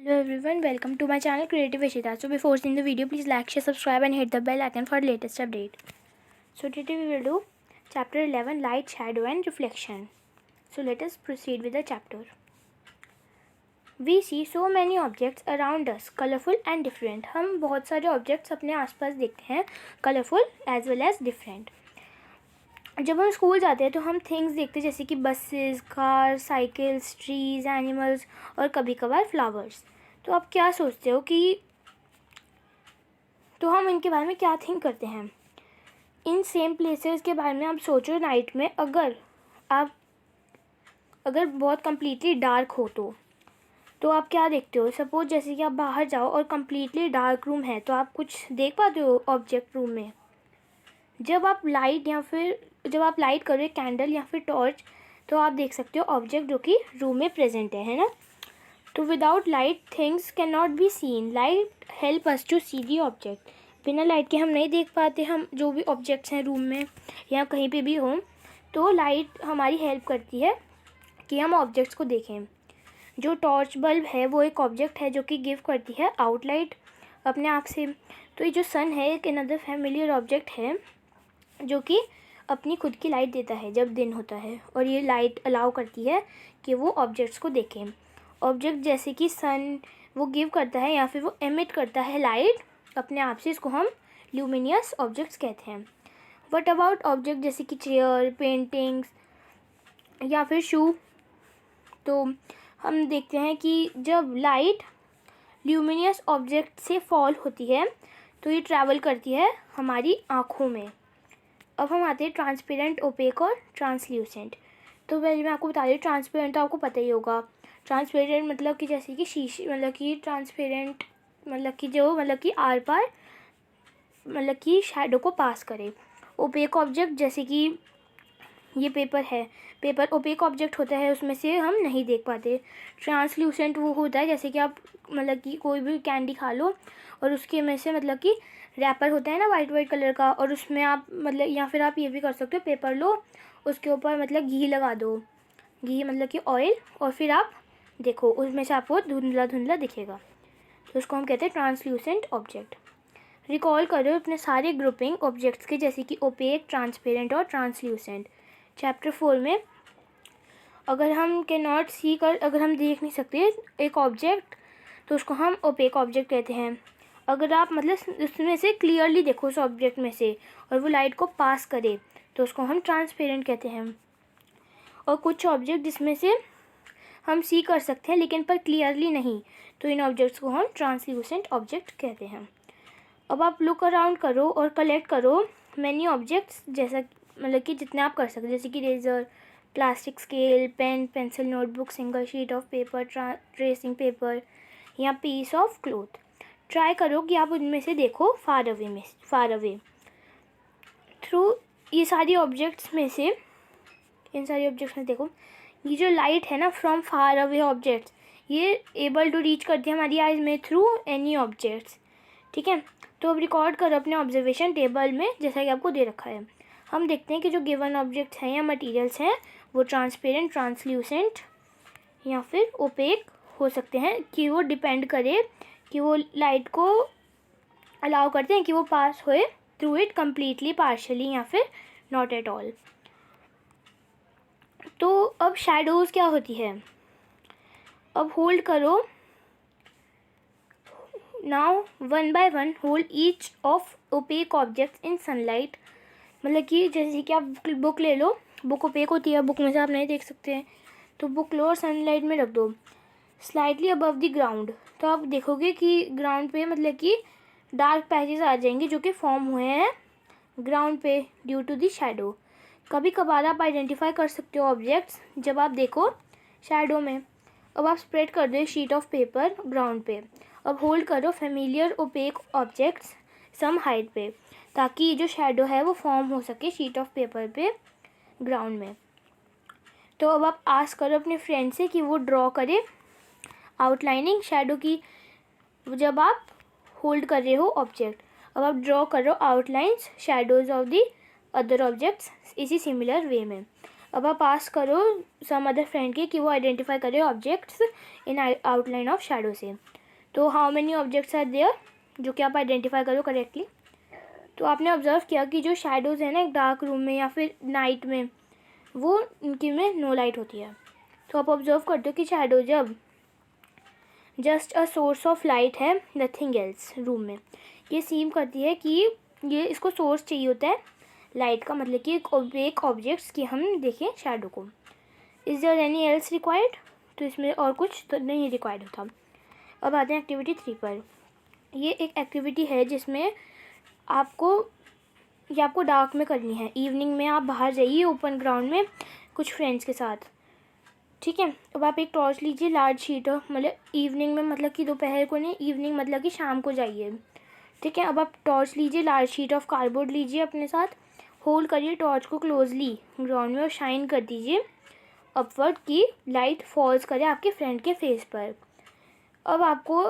Hello everyone, welcome to my channel Creative Ishita. So before seeing the video, please like, share, subscribe and hit the bell icon for the latest update. So today we will do chapter 11, Light, Shadow and Reflection. So let us proceed with the chapter. We see so many objects around us, colorful and different. हम बहुत सारे objects अपने आसपास देखते हैं, colorful as well as different. जब हम school जाते हैं तो हम थिंग्स देखते हैं जैसे कि buses, car, cycles, trees, animals और कभी कभार फ्लावर्स. तो आप क्या सोचते हो कि तो हम इनके बारे में क्या थिंक करते हैं. इन सेम प्लेसेस के बारे में आप सोचो नाइट में, अगर बहुत कम्प्लीटली डार्क हो तो आप क्या देखते हो. सपोज जैसे कि आप बाहर जाओ और कम्प्लीटली डार्क रूम है तो आप कुछ देख पाते हो ऑब्जेक्ट रूम में. जब आप लाइट करो एक कैंडल या फिर टॉर्च तो आप देख सकते हो ऑब्जेक्ट जो कि रूम में प्रेजेंट है ना. तो without light things can not be seen. Light help us to see the object. बिना लाइट के हम नहीं देख पाते हम जो भी ऑब्जेक्ट्स हैं रूम में या कहीं पे भी हो. तो लाइट हमारी हेल्प करती है कि हम ऑब्जेक्ट्स को देखें. जो टॉर्च बल्ब है वो एक ऑब्जेक्ट है जो कि गिव करती है आउटलाइट अपने आप से. तो ये जो सन है एक अनदर फैमिलियर ऑब्जेक्ट है जो कि अपनी खुद की लाइट देता है जब दिन होता है, और ये लाइट अलाउ करती है कि वो ऑब्जेक्ट्स को देखें. ऑब्जेक्ट जैसे कि सन वो गिव करता है या फिर वो एमिट करता है लाइट अपने आप से, इसको हम ल्यूमिनियस ऑब्जेक्ट्स कहते हैं. व्हाट अबाउट ऑब्जेक्ट जैसे कि चेयर, पेंटिंग्स या फिर शू. तो हम देखते हैं कि जब लाइट ल्यूमिनियस ऑब्जेक्ट से फॉल होती है तो ये ट्रैवल करती है हमारी आँखों में. अब हम आते हैं ट्रांसपेरेंट, ओपेक और ट्रांसल्यूसेंट. तो पहले मैं आपको बता रही हूँ ट्रांसपेरेंट तो आपको पता ही होगा. ट्रांसपेरेंट मतलब कि जैसे कि शीशे, मतलब कि ट्रांसपेरेंट मतलब कि आर पार मतलब कि शैडो को पास करे. ओपेक ऑब्जेक्ट जैसे कि ये पेपर है, पेपर ओपेक ऑब्जेक्ट होता है, उसमें से हम नहीं देख पाते. ट्रांसल्यूसेंट वो होता है जैसे कि आप मतलब कि कोई भी कैंडी खा लो और उसके में से मतलब कि रैपर होता है ना वाइट कलर का, और उसमें आप मतलब या फिर आप ये भी कर सकते हो, पेपर लो उसके ऊपर मतलब घी लगा दो, घी मतलब कि ऑयल, और फिर आप देखो उसमें से आपको धुंधला धुंधला दिखेगा. तो उसको हम कहते हैं ट्रांसल्यूसेंट ऑब्जेक्ट. रिकॉल करो अपने सारे ग्रुपिंग ऑब्जेक्ट्स के जैसे कि ओपेक, ट्रांसपेरेंट और ट्रांसल्यूसेंट. चैप्टर 4 में अगर हम अगर हम देख नहीं सकते एक ऑब्जेक्ट तो उसको हम ओपेक ऑब्जेक्ट कहते हैं. अगर आप मतलब उसमें से क्लियरली देखो उस ऑब्जेक्ट में से और वो लाइट को पास करे तो उसको हम ट्रांसपेरेंट कहते हैं. और कुछ ऑब्जेक्ट जिसमें से हम सी कर सकते हैं लेकिन पर क्लियरली नहीं, तो इन ऑब्जेक्ट्स को हम ट्रांसल्यूसेंट ऑब्जेक्ट कहते हैं. अब आप लुक अराउंड करो और कलेक्ट करो मैनी ऑब्जेक्ट्स, जैसा मतलब कि जितने आप कर सकते जैसे कि eraser, plastic scale, pen, pencil, notebook, single sheet of paper, tracing paper या पीस ऑफ क्लॉथ. ट्राई करो कि आप उनमें से देखो फार अवे थ्रू इन सारी ऑब्जेक्ट्स में देखो ये जो लाइट है ना फ्रॉम फार अवे ऑब्जेक्ट्स, ये एबल टू रीच करती है हमारी आइज़ में थ्रू एनी ऑब्जेक्ट्स. ठीक है, तो अब रिकॉर्ड करो अपने ऑब्जर्वेशन टेबल में जैसा कि आपको दे रखा है. हम देखते हैं कि जो गिवन ऑब्जेक्ट्स हैं या मटेरियल्स हैं वो ट्रांसपेरेंट, ट्रांसल्यूसेंट या फिर ओपेक हो सकते हैं, कि वो डिपेंड करे कि वो लाइट को अलाउ करते हैं कि वो पास होए थ्रू इट कम्प्लीटली, पार्शली या फिर नॉट एट ऑल. तो अब शैडोज़ क्या होती है. अब होल्ड करो now one by one hold each of opaque objects in sunlight. मतलब कि जैसे कि आप बुक ले लो, बुक ओपेक होती है, बुक में से आप नहीं देख सकते हैं, तो बुक लो और सनलाइट में रख दो स्लाइटली अबव द ग्राउंड. तो आप देखोगे कि ग्राउंड पे मतलब कि डार्क पैचेस आ जाएंगे जो कि फॉर्म हुए हैं ग्राउंड पे ड्यू टू द शैडो. कभी कभार आप आइडेंटिफाई कर सकते हो ऑब्जेक्ट्स जब आप देखो शैडो में. अब आप स्प्रेड कर दो शीट ऑफ पेपर ग्राउंड पे. अब होल्ड करो familiar opaque objects some height पे, ताकि ये जो शैडो है वो फॉर्म हो सके शीट ऑफ पेपर पे ग्राउंड में. तो अब आप आस्क करो अपने फ्रेंड से कि वो ड्रॉ करे आउटलाइनिंग शैडो की जब आप होल्ड कर रहे हो ऑब्जेक्ट. अब आप ड्रॉ करो outlines shadows of the other objects इसी सिमिलर वे में. अब आप आस्क करो सम अदर फ्रेंड के कि वो आइडेंटिफाई करे objects in outline of shadow से। तो how many objects are there, जो कि आप आइडेंटिफाई करो करेक्टली। तो आपने ऑब्जर्व किया कि जो शैडोज़ है ना एक डार्क रूम में या फिर नाइट में, वो उनकी में नो लाइट होती है। तो आप ऑब्जर्व करते हो कि शैडो जब just a source of light है, नथिंग एल्स रूम में, ये सीम करती है कि ये इसको सोर्स चाहिए होता है लाइट का, मतलब कि एक ऑब्जेक्ट्स की हम देखें शैडो को। Is there any else required, तो इसमें और कुछ तो नहीं रिक्वायर्ड होता। अब आते हैं एक्टिविटी 3 पर। ये एक एक्टिविटी है जिसमें आपको डार्क में करनी है। इवनिंग में आप बाहर जाइए ओपन ग्राउंड में कुछ फ्रेंड्स के साथ, ठीक है। अब आप एक टॉर्च लीजिए, लार्ज शीट हो, मतलब इवनिंग में मतलब कि दोपहर को नहीं, इवनिंग मतलब कि शाम को जाइए, ठीक है। अब आप टॉर्च लीजिए, लार्ज शीट ऑफ कार्डबोर्ड लीजिए अपने साथ, होल्ड करिए टॉर्च को क्लोजली ग्राउंड में और शाइन कर दीजिए अपवर्ड की लाइट फॉल्स करे आपके फ्रेंड के फेस पर। अब आपको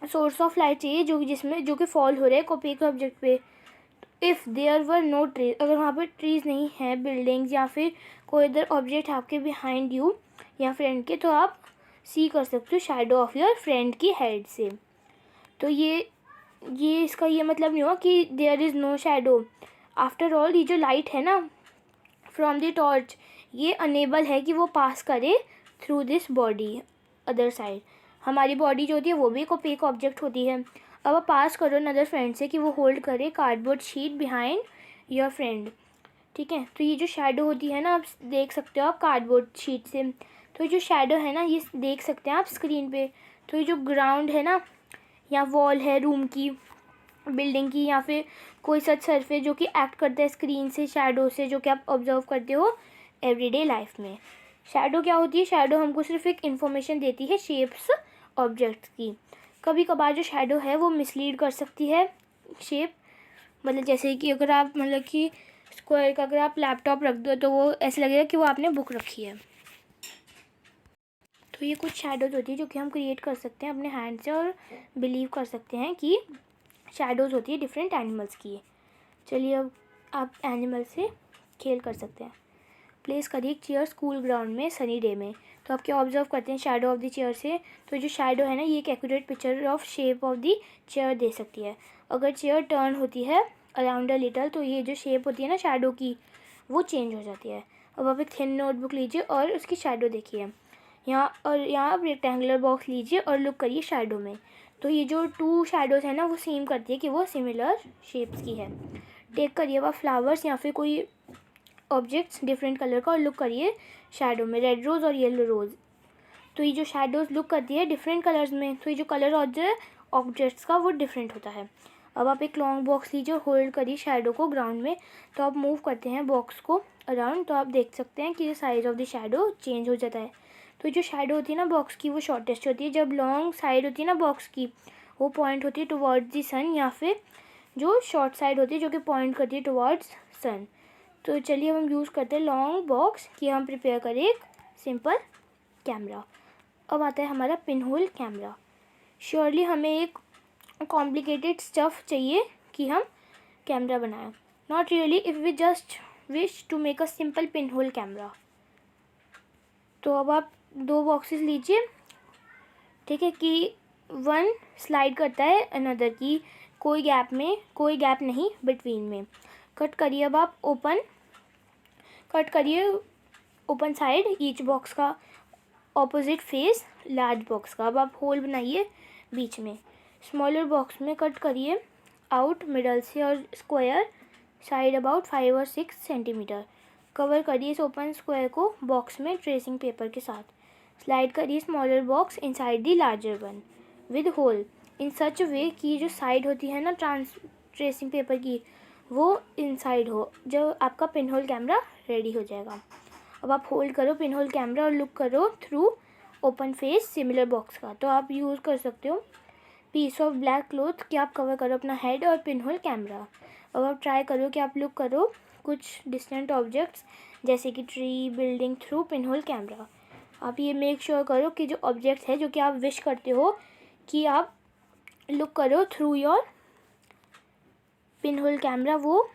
सोर्स ऑफ लाइट चाहिए जो कि फॉल हो रहा है ओपेक ऑब्जेक्ट पे। If there were no trees, अगर वहाँ पर ट्रीज़ नहीं हैं, बिल्डिंग्स या फिर कोई अदर ऑब्जेक्ट आपके बिहाइंड यू या फ्रेंड के, तो आप सी कर सकते हो शैडो ऑफ योर फ्रेंड की हेड से। तो ये इसका ये मतलब नहीं हुआ कि there is no shadow. After all ये जो लाइट है ना फ्रॉम द टॉर्च, ये अनेबल है कि वो पास करे through this body other side. हमारी बॉडी जो होती है वो भी एक ओपेक ऑब्जेक्ट होती है। अब आप पास करो अनदर फ्रेंड से कि वो होल्ड करे cardboard sheet behind your friend, ठीक है। तो ये जो शैडो होती है ना, आप देख सकते हो आप कार्डबोर्ड शीट से। तो ये जो शैडो है ना, ये देख सकते हैं आप स्क्रीन पे। तो ये जो ग्राउंड है ना, या वॉल है रूम की, बिल्डिंग की, या फिर कोई सच सरफेस जो कि एक्ट करता है स्क्रीन से, शैडो से, जो कि आप ऑब्जर्व करते हो एवरीडे लाइफ में। शैडो क्या होती है? शैडो हमको सिर्फ एक इन्फॉर्मेशन देती है शेप्स ऑब्जेक्ट्स की। कभी कभार जो शैडो है वो मिसलीड कर सकती है शेप, मतलब जैसे कि अगर आप मतलब कि स्क्वायर का अगर आप लैपटॉप रख दो तो वो ऐसे लगेगा कि वो आपने बुक रखी है। तो ये कुछ शैडोज़ होती है जो कि हम क्रिएट कर सकते हैं अपने हैंड से, और बिलीव कर सकते हैं कि शैडोज़ होती है डिफरेंट एनिमल्स की। चलिए अब आप एनिमल से खेल कर सकते हैं। प्लेस करिए एक चेयर स्कूल ग्राउंड में सनी डे में। तो आप क्या ऑब्जर्व करते हैं शैडो ऑफ द चेयर से? तो जो शैडो है ना, ये एक accurate picture of shape of the chair दे सकती है। अगर चेयर टर्न होती है अराउंड अ लिटल, तो ये जो शेप होती है ना शैडो की, वो चेंज हो जाती है। अब आप एक थिन नोटबुक लीजिए और उसकी शैडो देखिए। यहाँ आप रेक्टेंगुलर बॉक्स लीजिए और लुक करिए शैडो में। तो ये जो 2 शैडोज़ है ना, वो सेम करती है कि वो सिमिलर शेप्स की है। टेक करिए आप फ्लावर्स या फिर कोई ऑब्जेक्ट्स डिफरेंट कलर का और लुक करिए शैडो में, रेड रोज़ और येलो रोज़। तो ये जो शैडोज़ लुक करती है डिफरेंट कलर्स में, तो ये जो कलर ऑब्जेक्ट्स का वो डिफरेंट होता है। अब आप एक लॉन्ग बॉक्स लीजिए और होल्ड करिए शैडो को ग्राउंड में। तो आप मूव करते हैं बॉक्स को अराउंड, तो आप देख सकते हैं कि size of the shadow change हो जाता है। तो जो शैडो होती है ना बॉक्स की, वो शॉर्टेस्ट होती है। जब लॉन्ग साइड होती है ना बॉक्स की, वो पॉइंट होती है टुवर्ड्स द सन, या फिर जो शॉर्ट साइड होती है जो कि पॉइंट करती है टुवर्ड्स सन। तो चलिए हम यूज़ करते हैं लॉन्ग बॉक्स कि हम प्रिपेयर करें एक सिंपल कैमरा। अब आता है हमारा पिन होल कैमरा। श्योरली हमें एक कॉम्प्लिकेटेड स्टफ़ चाहिए कि हम कैमरा बनाएं। Not really, if we just wish to make a simple pin hole camera. तो अब आप 2 बॉक्सेस लीजिए, ठीक है, कि वन स्लाइड करता है अनदर की, कोई गैप नहीं बिटवीन में। कट करिए अब आप ओपन साइड ईच बॉक्स का, ऑपोजिट फेस लार्ज बॉक्स का। अब आप होल बनाइए बीच में। स्मॉलर बॉक्स में कट करिए आउट मिडल से और स्क्वायर साइड अबाउट 5 और 6 सेंटीमीटर। कवर करिए इस ओपन स्क्वायर को बॉक्स में ट्रेसिंग पेपर के साथ। स्लाइड करिए smaller box inside the larger one with hole in such way कि जो साइड होती है ना ट्रेसिंग पेपर की, वो इनसाइड हो। जब आपका पिन होल कैमरा रेडी हो जाएगा। अब आप होल्ड करो पिन होल कैमरा और लुक करो through open face similar box का। तो आप यूज़ कर सकते हो पीस ऑफ ब्लैक क्लॉथ कि आप कवर करो अपना हेड और पिन होल कैमरा। अब आप ट्राई करो कि आप लुक करो कुछ डिस्टेंट ऑब्जेक्ट्स जैसे कि tree, building through pin hole camera. आप ये मेक श्योर करो कि जो ऑब्जेक्ट्स है जो कि आप विश करते हो कि आप लुक करो through your pin hole camera, वो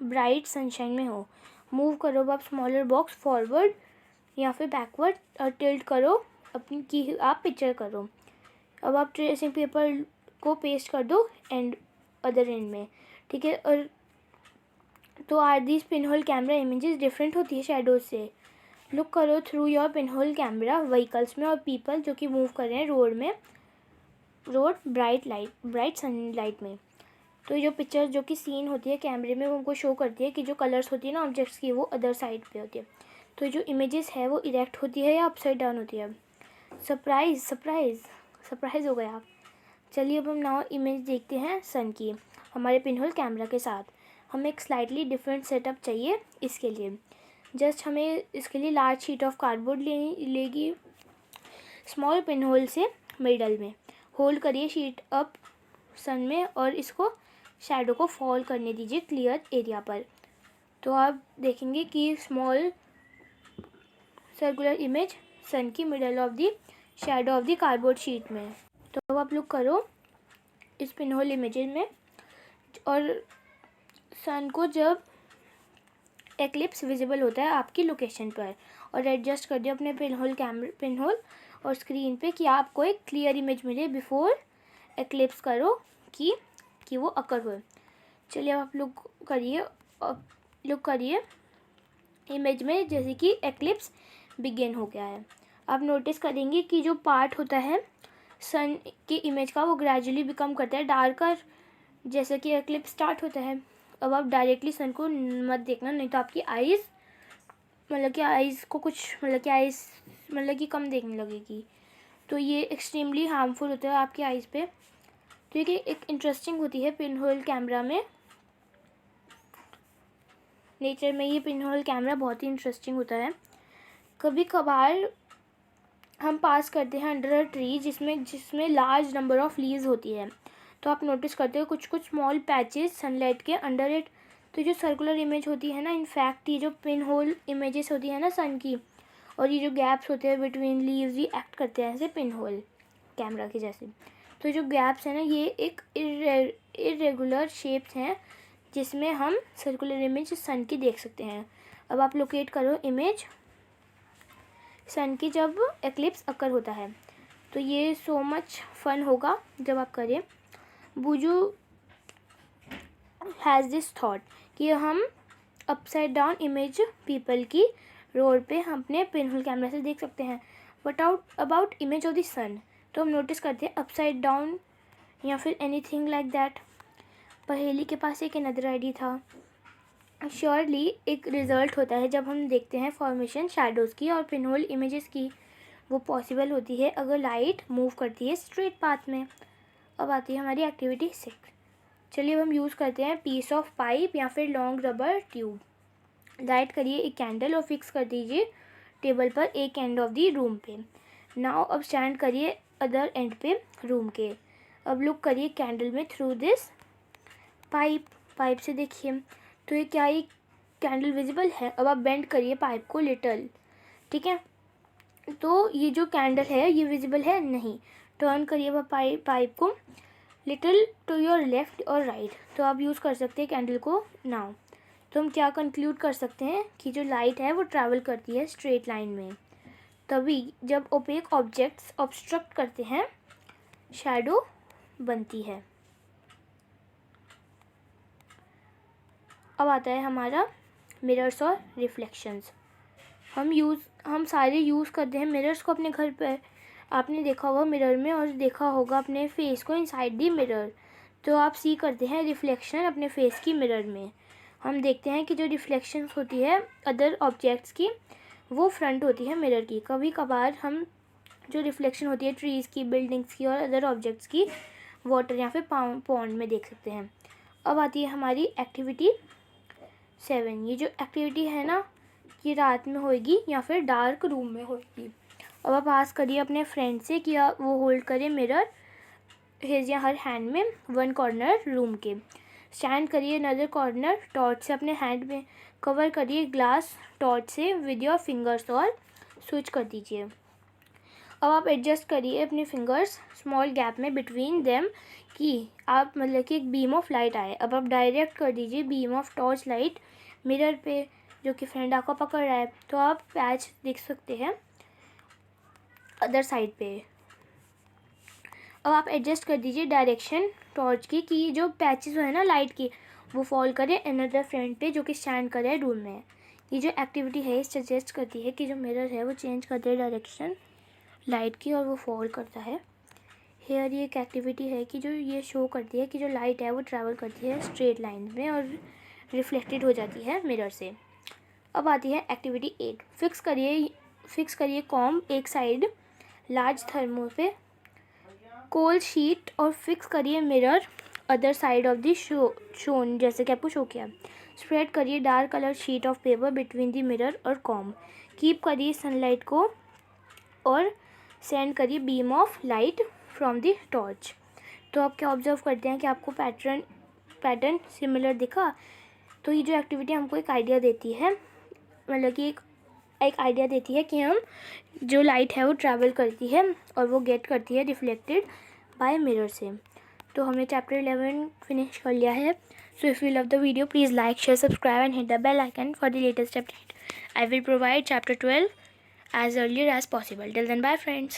ब्राइट सनशाइन में हो। मूव करो अब आप स्मॉलर बॉक्स फॉरवर्ड या फिर बैकवर्ड और टिल्ट करो अपनी की आप पिक्चर करो। अब आप ट्रेसिंग पेपर को पेस्ट कर दो एंड अदर एंड में, ठीक है। और तो are these pinhole camera images different होती है शेडोज से। लुक करो through your pinhole camera vehicles में और पीपल जो कि मूव कर रहे हैं रोड में, रोड ब्राइट सनलाइट में। तो जो पिक्चर जो कि सीन होती है कैमरे में वो हमको शो करती है कि जो कलर्स होती है ना ऑब्जेक्ट्स की वो अदर साइड पे होती है। तो जो इमेजेस है वो इरेक्ट होती है या अपसाइड डाउन होती है। सरप्राइज हो गया आप। चलिए अब हम नाउ इमेज देखते हैं सन की हमारे पिनहोल कैमरा के साथ। हमें एक स्लाइटली डिफरेंट सेटअप चाहिए इसके लिए। जस्ट हमें इसके लिए लार्ज शीट ऑफ कार्डबोर्ड लेगी, स्मॉल पिनहोल से मिडल में होल्ड करिए शीट अप सन में और इसको शैडो को फॉल करने दीजिए क्लियर एरिया पर। तो आप देखेंगे कि स्मॉल सर्कुलर इमेज सन की middle of the shadow of the cardboard sheet में। तो अब आप लुक करो इस पिनहोल इमेजेस में और सन को जब एक्लिप्स विजिबल होता है आपकी लोकेशन पर, और एडजस्ट कर दिया अपने पिनहोल और स्क्रीन पे कि आपको एक क्लियर इमेज मिले बिफोर एक्लिप्स करो कि वो अकर हो। चलिए अब आप लुक करिए इमेज में जैसे कि एक्लिप्स बिगिन हो गया है। आप नोटिस करेंगे कि जो पार्ट होता है सन की इमेज का वो ग्रेजुअली बिकम करता है डार्कर जैसे कि एक्लिप्स स्टार्ट होता है। अब आप डायरेक्टली सन को मत देखना, नहीं तो आपकी आइज़ कि कम देखने लगेगी। तो ये एक्सट्रीमली हार्मफुल होता है आपकी आइज़ पे। तो ये एक इंटरेस्टिंग होती है पिनहोल कैमरा में, नेचर में ये पिनहोल कैमरा बहुत ही इंटरेस्टिंग होता है। कभी कभार हम पास करते हैं अंडर अ ट्री जिसमें लार्ज नंबर ऑफ लीव्स होती है, तो आप नोटिस करते हो कुछ स्मॉल पैचेस सनलाइट के अंडर इट। तो जो सर्कुलर इमेज होती है ना, इनफैक्ट ये जो पिनहोल इमेजेस होती है ना सन की, और ये जो गैप्स होते हैं बिटवीन लीव्स ये एक्ट करते हैं ऐसे पिनहोल कैमरा के जैसे। तो जो गैप्स हैं ना ये एक इरेगुलर शेप्स हैं जिसमें हम सर्कुलर इमेज सन की देख सकते हैं। अब आप लोकेट करो इमेज सन की जब एक्लिप्स अकर होता है। तो ये सो मच फन होगा जब आप करें। बुजू हैज़ दिस थॉट कि हम अपसाइड डाउन इमेज पीपल की रोड पे हम अपने पिनहोल कैमरा से देख सकते हैं। But about image of the sun, तो हम नोटिस करते हैं अपसाइड डाउन या फिर एनीथिंग लाइक दैट। पहेली के पास एक अनदर आईडी था। श्योरली एक रिज़ल्ट होता है जब हम देखते हैं फॉर्मेशन शैडोज़ की और पिनहोल इमेजेस की। वो पॉसिबल होती है अगर लाइट मूव करती है स्ट्रेट पाथ में। अब आती है हमारी एक्टिविटी 6। चलिए अब हम यूज़ करते हैं पीस ऑफ पाइप या फिर लॉन्ग रबर ट्यूब। लाइट करिए एक कैंडल और फिक्स कर दीजिए टेबल पर एक एंड ऑफ द रूम पे। नाउ अब स्टैंड करिए अदर एंड पे रूम के। अब लुक करिए कैंडल में थ्रू दिस पाइप से देखिए तो ये क्या, ये कैंडल विजिबल है। अब आप बेंड करिए पाइप को लिटल, ठीक है। तो ये जो कैंडल है ये विजिबल है नहीं। टर्न करिए वह पाइप को लिटिल टू योर लेफ्ट और राइट। तो आप यूज़ कर सकते हैं कैंडल को नाउ। तो हम क्या कंक्लूड कर सकते हैं कि जो लाइट है वो ट्रैवल करती है स्ट्रेट लाइन में, तभी जब ओपेक ऑब्जेक्ट्स ऑब्स्ट्रक्ट करते हैं शैडो बनती है। अब आता है हमारा मिरर्स और रिफ्लेक्शंस। हम सारे यूज़ करते हैं मिरर्स को अपने घर पर। आपने देखा होगा मिरर में और देखा होगा अपने फेस को इनसाइड दी मिरर। तो आप सी करते हैं रिफ्लेक्शन अपने फेस की मिरर में। हम देखते हैं कि जो रिफ्लेक्शंस होती है अदर ऑब्जेक्ट्स की वो फ्रंट होती है मिरर की। कभी कभार हम जो रिफ्लेक्शन होती है ट्रीज़ की, बिल्डिंग्स की और अदर ऑब्जेक्ट्स की वाटर या फिर पॉन्ड में देख सकते हैं। अब आती है हमारी एक्टिविटी 7। ये जो एक्टिविटी है ना ये रात में होएगी या फिर डार्क रूम में होएगी। अब आप आस्क करिए अपने फ्रेंड से कि वो होल्ड करे मिरर हिज या हर हैंड में वन कॉर्नर रूम के। स्टैंड करिए अनदर कॉर्नर टॉर्च से अपने हैंड में कवर करिए ग्लास टॉर्च से विद योर फिंगर्स और स्विच कर दीजिए। अब आप एडजस्ट करिए अपने फिंगर्स स्मॉल गैप में बिटवीन देम कि आप कि एक बीम ऑफ लाइट आए। अब आप डायरेक्ट कर दीजिए beam of torch light mirror पे जो कि फ्रेंड आपका पकड़ रहा है, तो आप पैच देख सकते हैं अदर साइड पे। अब आप एडजस्ट कर दीजिए डायरेक्शन टॉर्च की कि जो पैचेस है ना लाइट की वो फॉल करे अनदर फ्रेंड पे जो कि स्टैंड करे है रूम में। ये जो एक्टिविटी है सजेस्ट करती है कि जो मिरर है वो चेंज कर दे डायरेक्शन लाइट की और वो फॉल करता है। हेयर ये एक एक्टिविटी है कि जो ये शो करती है कि जो लाइट है वो ट्रैवल करती है स्ट्रेट लाइन में और रिफ्लेक्टेड हो जाती है मिरर से। अब आती है एक्टिविटी 8। फिक्स करिए कॉम्ब एक साइड लार्ज थर्मो पे कोल शीट और फिक्स करिए mirror other side of the shown, जैसे कि आपको शो किया। स्प्रेड करिए dark colour sheet of paper between the mirror और कॉम्ब। कीप करिए सनलाइट को और सेंड करिए beam of light from the torch. तो आप क्या ऑब्जर्व करते हैं कि आपको पैटर्न सिमिलर दिखा। तो ये जो एक्टिविटी हमको एक आइडिया देती है, मतलब कि एक आइडिया देती है कि हम जो लाइट है वो ट्रैवल करती है और वो गेट करती है रिफ्लेक्टेड बाय मिरर से। तो हमने चैप्टर 11 फिनिश कर लिया है। So if you love the video please like share subscribe and hit the bell icon for the latest update. I will provide chapter 12 as earlier as possible. Till then, bye friends.